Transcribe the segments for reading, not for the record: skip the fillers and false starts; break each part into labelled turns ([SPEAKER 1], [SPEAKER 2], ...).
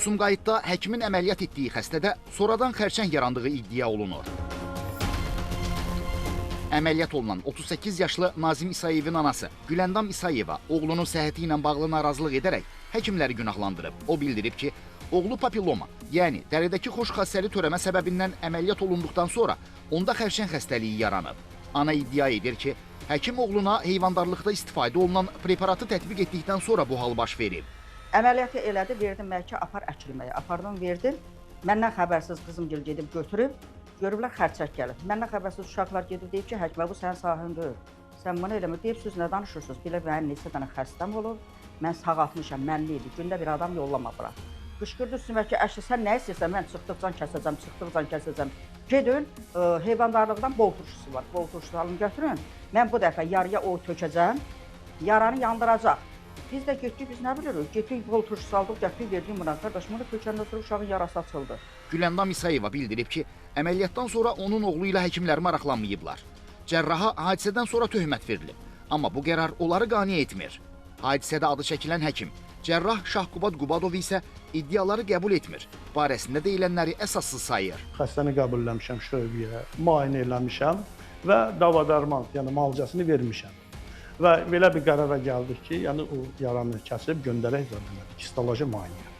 [SPEAKER 1] Sumqayıtda həkimin əməliyyat etdiyi xəstədə sonradan xərçəng yarandığı iddia olunur. Əməliyyat olunan 38 yaşlı Nazim İsayevin anası Güləndam İsayeva oğlunun səhhəti ilə bağlı narazılıq edərək həkimləri günahlandırıb. O bildirib ki, oğlu papilloma, yəni dəridəki xoş xassəli törəmə səbəbindən əməliyyat olunduqdan sonra onda xərçəng xəstəliyi yaranıb. Ana iddia edir ki, həkim oğluna heyvandarlıqda istifadə olunan preparatı tətbiq etdikdən sonra bu hal baş verib.
[SPEAKER 2] Əməliyyatı elədi, verdim məlkə apar əkilməyə. Apardım, verdim. Məndən xəbərsiz qızımgil gedib götürüb, görüblər xərçək gəlib. Məndən xəbərsiz uşaqlar gedib deyib ki, həkimə bu sənin sahən deyil. Sən bunu eləmə, deyib siz nə danışırsınız? Belə mənim neçə dənə xəstəm olub, mən sağaltmışam, mənli idi. Gündə bir adam yollama bura. Qışqırdı üstümə ki, əşi sən nə istəyirsən, mən çıxdıqcan kəsəcəm. Gedin, heyvandarlıqdan bol turşusu var, bol turşusu alın götürün. Mən bu dəfə yarıya o tökəcəm, yaranı yandıracaq. Biz də getdik, biz nə bilirik? Getdik, bol turşusu aldıq, gətirdik, verdik buna. Qardaş, bunu tökəndən sonra uşağın yarası açıldı.
[SPEAKER 1] Güləndam İsayeva bildirib ki, əməliyyatdan sonra onun oğlu ilə həkimlər maraqlanmayıblar. Cərraha hadisədən sonra töhmət verilib. Amma bu qərar onları qane etmir. Hadisədə adı çəkilən həkim, cərrah Şahqubad Qubadov isə iddiaları qəbul etmir. Barəsində deyilənləri əsassız sayır.
[SPEAKER 3] Xəstəni qəbulləmişəm şöbəyə, müayinə eləmişəm və dava-dərman, yəni müalicəsini vermişəm. Və belə bir qərara gəldik ki, yəni o yaranı kəsib göndərək zədələdik, histoloji müayinəyə.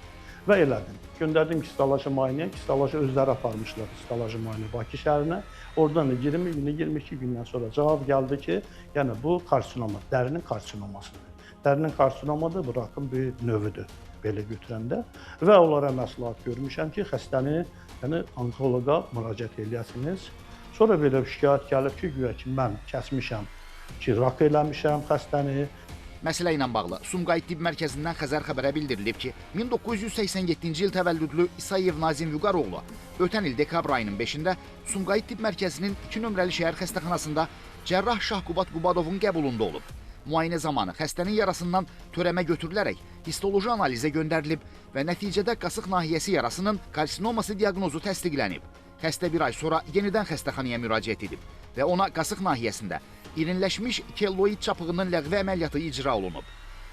[SPEAKER 3] Və elədim. Göndərdim histoloji müayinəyə, histoloji özləri aparmışlar histoloji müayinə Bakı şəhərinə. Oradan da 20 günü, 22 gündən sonra cavab gəldi ki, yəni bu karsinoma, dərinin karsinomasıdır. Dərinin karsinomadır, bu rakın bir növüdür belə götürəndə. Və onlara məsləhət görmüşəm ki, xəstəni yəni onkoloqa müraciət eləyəsiniz. Sonra belə bir şikayət gəlib ki, güya ki, mən kəsmişəm ki, rak eləmişəm xəstəni.
[SPEAKER 1] Məsələ ilə bağlı Sumqayıt Tibb Mərkəzindən Xəzər xəbərə bildirilib ki, 1987-ci il təvəllüdlü İsayev Nazim Vüqaroğlu ötən il dekabr ayının 5-də Sumqayıt Tibb Mərkəzinin 2 nömrəli şəhər xəstəxanasında cərrah Şahqubad Qubadovun qəbulunda olub. Müayinə zamanı xəstənin yarasından törəmə götürülərək histoloji analizə göndərilib və nəticədə qasıq nahiyəsi yarasının karsinoması diaqnozu təsdiqlənib. Xəstə bir ay sonra yenidən xəstəxanaya müraciət edib və ona qasıq nahiyəsində irinləşmiş kelloid çapığının ləğvi əməliyyatı icra olunub.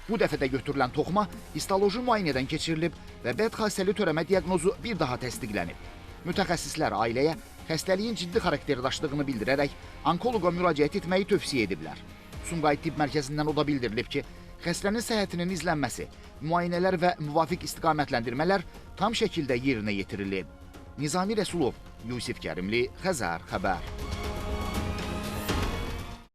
[SPEAKER 1] Bu dəfədə götürülən toxuma histoloji müayinədən keçirilib və bədxassəli törəmə diaqnozu bir daha təsdiqlənib. Mütəxəssislər ailəyə xəstəliyin ciddi xarakter daşıdığını bildirərək onkoloqa müraciət etməyi tövsiyə ediblər. Sumqayıt Tibb Mərkəzindən o da bildirilib ki, xəstənin səhhətinin izlənməsi, müayinələr və müvafiq istiqamətləndirmələr tam şəkildə yerinə yetirilib. Nizami Rəsulov, Yusif Kərimli, Xəzər xəbər.